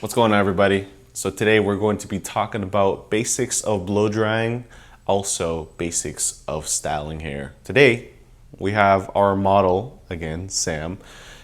What's going on, everybody? So today we're going to be talking about basics of blow drying, also basics of styling hair. Today we have our model, again, Sam,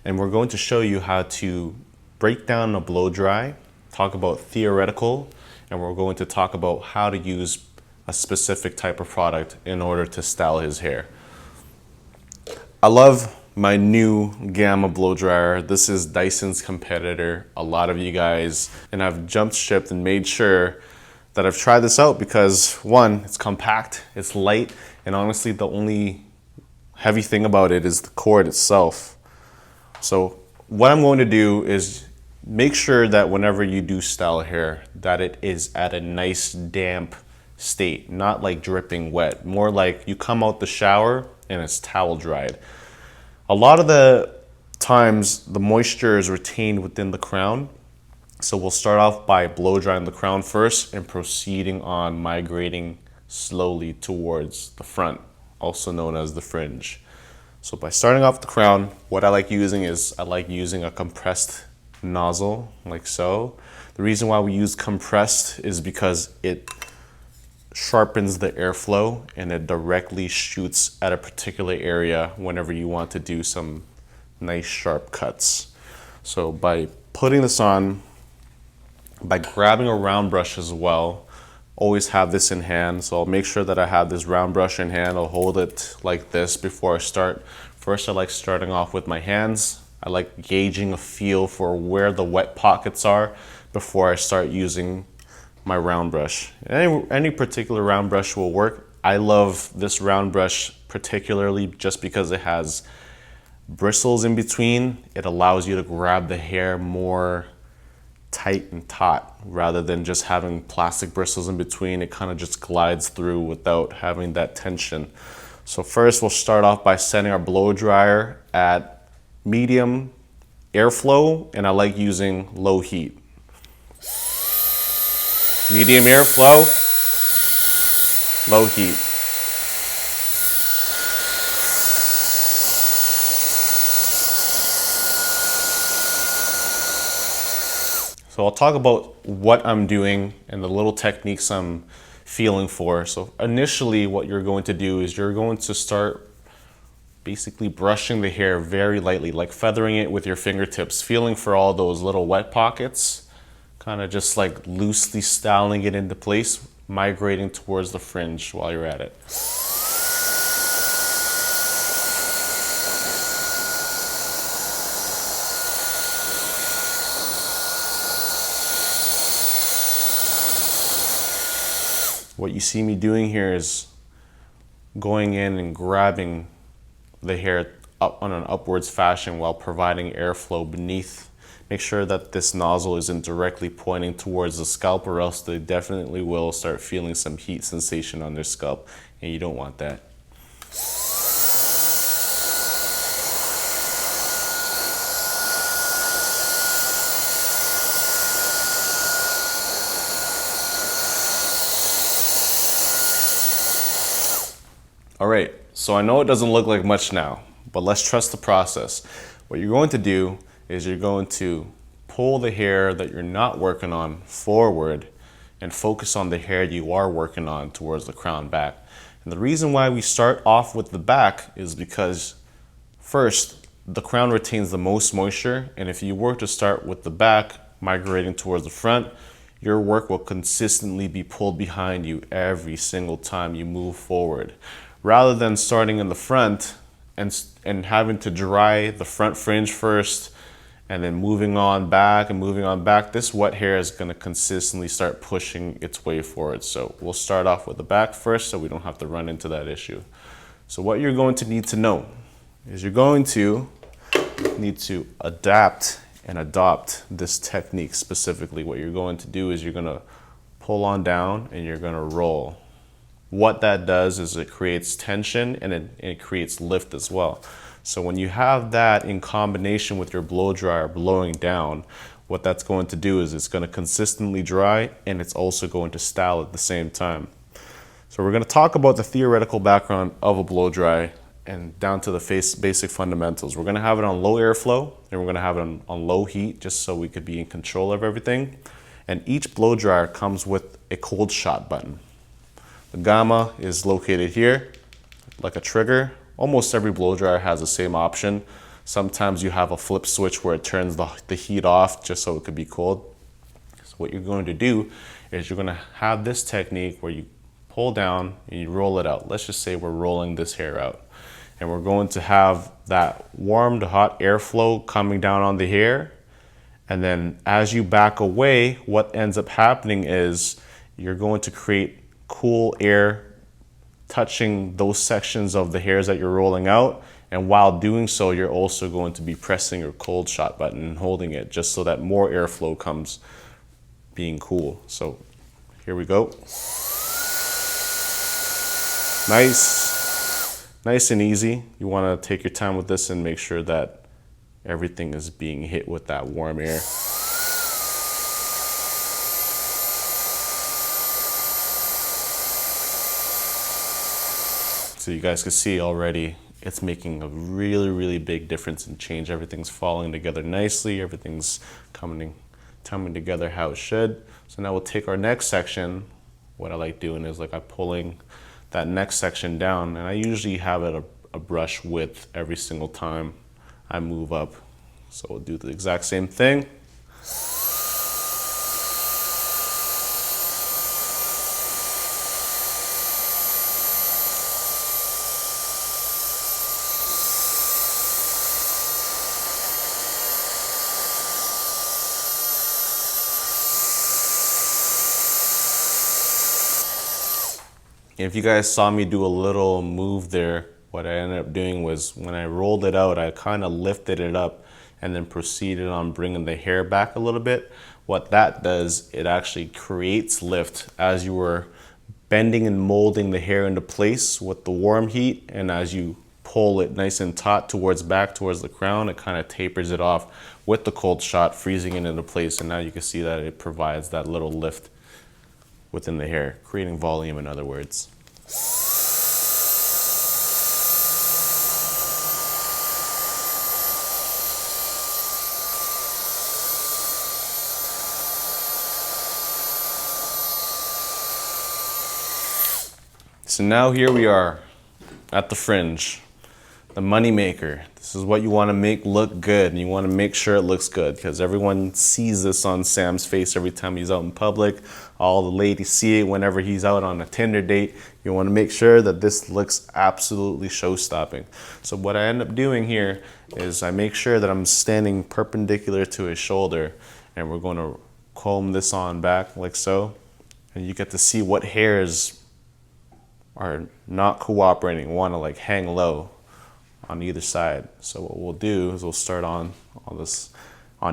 and we're going to show you how to break down a blow dry, talk about theoretical, and we're going to talk about how to use a specific type of product in order to style his hair. I love my new Gamma blow dryer. This is Dyson's competitor. A lot of you guys, and I've jumped shipped and made sure that I've tried this out because one, it's compact, it's light, and honestly the only heavy thing about it is the cord itself. So what I'm going to do is make sure that whenever you do style hair that it is at a nice damp state, not like dripping wet, more like you come out the shower and it's towel dried. A lot of the times the moisture is retained within the crown, so we'll start off by blow drying the crown first and proceeding on migrating slowly towards the front, also known as the fringe. So by starting off the crown, what I like using is a compressed nozzle like so. The reason why we use compressed is because it sharpens the airflow and it directly shoots at a particular area whenever you want to do some nice sharp cuts. So by putting this on, by grabbing a round brush as well, always have this in hand. So I'll make sure that I have this round brush in hand. I'll hold it like this before I start. First, I like starting off with my hands. I like gauging a feel for where the wet pockets are before I start using my round brush. Any particular round brush will work. I love this round brush particularly just because it has bristles in between. It allows you to grab the hair more tight and taut rather than just having plastic bristles in between. It kind of just glides through without having that tension. So first we'll start off by setting our blow dryer at medium airflow, and I like using low heat. Medium airflow, low heat. So I'll talk about what I'm doing and the little techniques I'm feeling for. So initially what you're going to do is you're going to start basically brushing the hair very lightly, like feathering it with your fingertips, feeling for all those little wet pockets, kind of just like loosely styling it into place, migrating towards the fringe while you're at it. What you see me doing here is going in and grabbing the hair up on an upwards fashion while providing airflow beneath. Make sure that this nozzle isn't directly pointing towards the scalp, or else they definitely will start feeling some heat sensation on their scalp, and you don't want that. All right, so I know it doesn't look like much now, but let's trust the process. What you're going to do is you're going to pull the hair that you're not working on forward and focus on the hair you are working on towards the crown back. And the reason why we start off with the back is because first, the crown retains the most moisture, and if you were to start with the back migrating towards the front, your work will consistently be pulled behind you every single time you move forward. Rather than starting in the front and having to dry the front fringe first, and then moving on back, this wet hair is going to consistently start pushing its way forward. So we'll start off with the back first so we don't have to run into that issue. So what you're going to need to know is you're going to need to adapt and adopt this technique specifically. What you're going to do is you're going to pull on down and you're going to roll. What that does is it creates tension and it creates lift as well. So when you have that in combination with your blow dryer blowing down, what that's going to do is it's going to consistently dry, and it's also going to style at the same time. So we're going to talk about the theoretical background of a blow dry, and down to the basic fundamentals. We're gonna have it on low airflow and we're gonna have it on low heat just so we could be in control of everything. And each blow dryer comes with a cold shot button. The gamma is located here, like a trigger. Almost every blow dryer has the same option. Sometimes you have a flip switch where it turns the heat off just so it could be cold. So what you're going to do is you're gonna have this technique where you pull down and you roll it out. Let's just say we're rolling this hair out. And we're going to have that warm to hot airflow coming down on the hair. And then as you back away, what ends up happening is you're going to create cool air touching those sections of the hairs that you're rolling out. And while doing so, you're also going to be pressing your cold shot button and holding it just so that more airflow comes being cool. So here we go. Nice and easy. You want to take your time with this and make sure that everything is being hit with that warm air. So you guys can see already it's making a really big difference and change. Everything's falling together nicely. Everything's coming together how it should. So now we'll take our next section. What I like doing is like I'm pulling that next section down, and I usually have it a brush width every single time I move up. So we'll do the exact same thing. If you guys saw me do a little move there, what I ended up doing was when I rolled it out, I kind of lifted it up and then proceeded on bringing the hair back a little bit. What that does, it actually creates lift as you were bending and molding the hair into place with the warm heat, and as you pull it nice and taut towards the crown, it kind of tapers it off with the cold shot, freezing it into place. And now you can see that it provides that little lift within the hair, creating volume in other words. So now here we are at the fringe, the money maker. This is what you want to make look good, and you want to make sure it looks good because everyone sees this on Sam's face every time he's out in public. All the ladies see it whenever he's out on a Tinder date. You want to make sure that this looks absolutely show-stopping. So what I end up doing here is I make sure that I'm standing perpendicular to his shoulder, and we're going to comb this on back like so. And you get to see what hairs are not cooperating, want to like hang low on either side. So what we'll do is we'll start on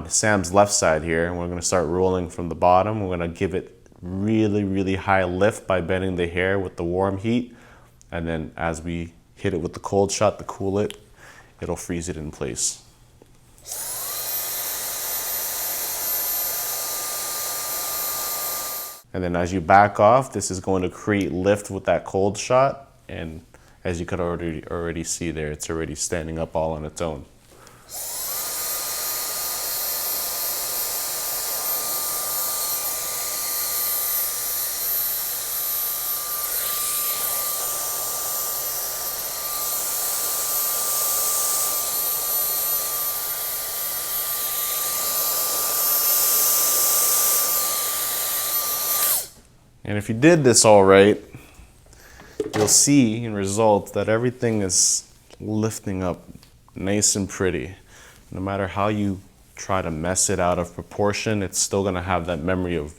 Sam's left side here, and we're going to start rolling from the bottom. We're going to give it really high lift by bending the hair with the warm heat, and then as we hit it with the cold shot to cool it, it'll freeze it in place. And then as you back off, this is going to create lift with that cold shot, and as you could already see there, it's already standing up all on its own. And if you did this all right, you'll see in result that everything is lifting up nice and pretty. No matter how you try to mess it out of proportion, it's still gonna have that memory of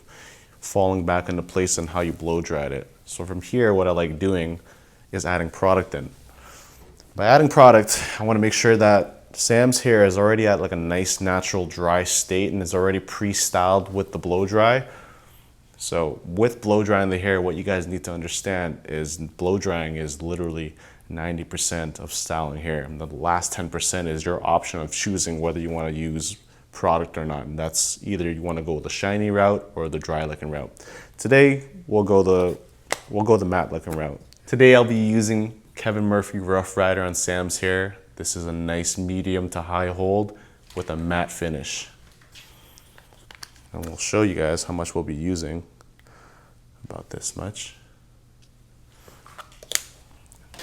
falling back into place and how you blow dried it. So from here, what I like doing is adding product in. By adding product, I wanna make sure that Sam's hair is already at like a nice natural dry state and is already pre-styled with the blow dry. So with blow drying the hair, what you guys need to understand is blow drying is literally 90% of styling hair. And the last 10% is your option of choosing whether you want to use product or not. And that's either you want to go the shiny route or the dry looking route. Today, we'll go the matte looking route. Today I'll be using Kevin Murphy Rough Rider on Sam's hair. This is a nice medium to high hold with a matte finish. And we'll show you guys how much we'll be using. About this much.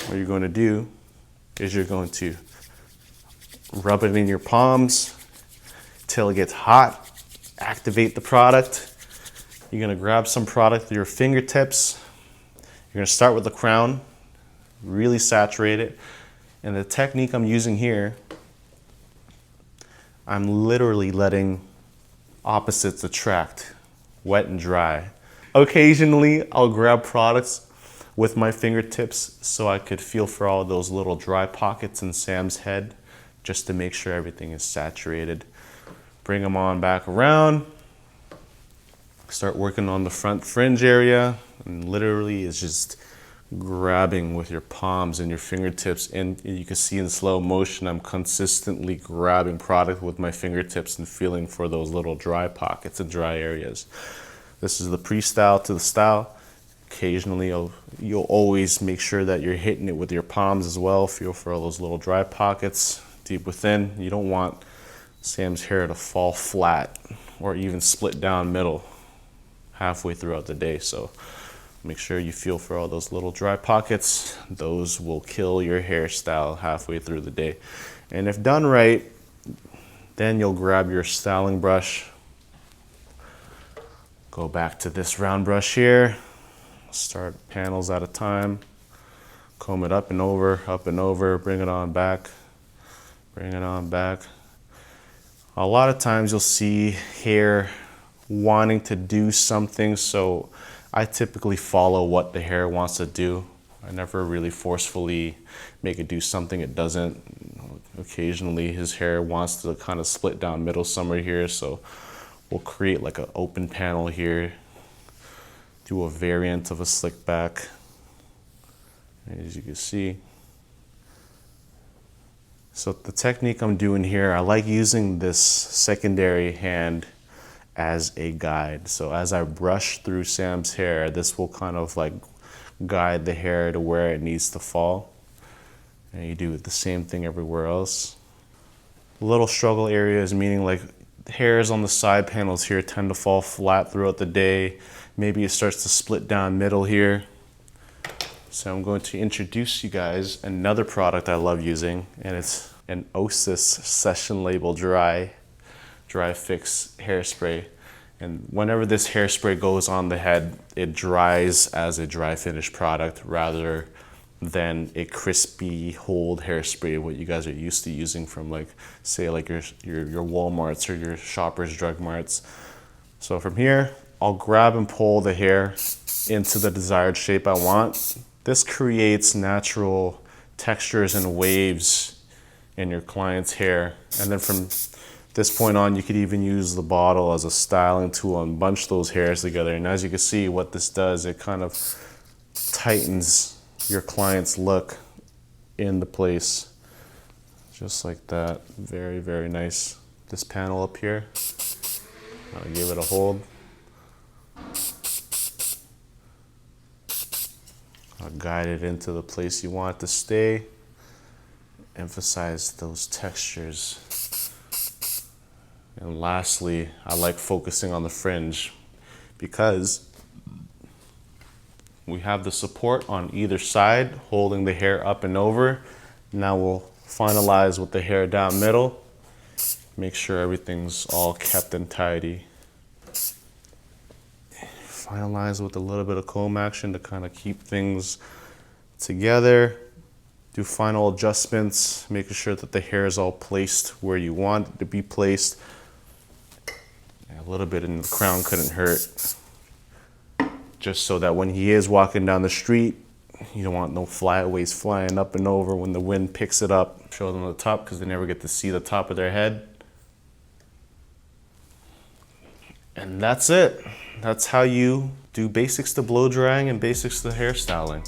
What you're going to do is you're going to rub it in your palms till it gets hot. Activate the product. You're going to grab some product with your fingertips. You're going to start with the crown, really saturate it. And the technique I'm using here, I'm literally letting opposites attract, wet and dry. Occasionally, I'll grab products with my fingertips so I could feel for all those little dry pockets in Sam's head, just to make sure everything is saturated. Bring them on back around. Start working on the front fringe area, and literally it's just grabbing with your palms and your fingertips, and you can see in slow motion I'm consistently grabbing product with my fingertips and feeling for those little dry pockets and dry areas. This is the pre-style to the style. Occasionally you'll always make sure that you're hitting it with your palms as well. Feel for all those little dry pockets deep within. You don't want Sam's hair to fall flat or even split down middle halfway throughout the day, so make sure you feel for all those little dry pockets. Those will kill your hairstyle halfway through the day. And if done right, then you'll grab your styling brush, go back to this round brush here, start panels at a time, comb it up and over, bring it on back, bring it on back. A lot of times you'll see hair wanting to do something, so I typically follow what the hair wants to do. I never really forcefully make it do something it doesn't. Occasionally his hair wants to kind of split down middle somewhere here, so we'll create like an open panel here, do a variant of a slick back, as you can see. So the technique I'm doing here, I like using this secondary hand as a guide. So as I brush through Sam's hair, this will kind of like guide the hair to where it needs to fall. And you do the same thing everywhere else. Little struggle areas, meaning like hairs on the side panels here tend to fall flat throughout the day. Maybe it starts to split down middle here. So I'm going to introduce you guys another product I love using, and it's an Osis Session Label Dry Fix hairspray. And whenever this hairspray goes on the head, it dries as a dry finish product rather than a crispy hold hairspray, what you guys are used to using from like, say like your Walmarts or your Shoppers Drug Marts. So from here, I'll grab and pull the hair into the desired shape I want. This creates natural textures and waves in your client's hair. And then from this point on, you could even use the bottle as a styling tool and bunch those hairs together. And as you can see, what this does, it kind of tightens your client's look into place. Just like that. Very, very nice. This panel up here, I'll give it a hold. I'll guide it into the place you want it to stay. Emphasize those textures. And lastly, I like focusing on the fringe because we have the support on either side holding the hair up and over. Now we'll finalize with the hair down middle. Make sure everything's all kept and tidy. Finalize with a little bit of comb action to kind of keep things together. Do final adjustments, making sure that the hair is all placed where you want it to be placed. A little bit in the crown couldn't hurt. Just so that when he is walking down the street, you don't want no flyaways flying up and over when the wind picks it up. Show them the top because they never get to see the top of their head. And that's it. That's how you do basics to blow drying and basics to hairstyling.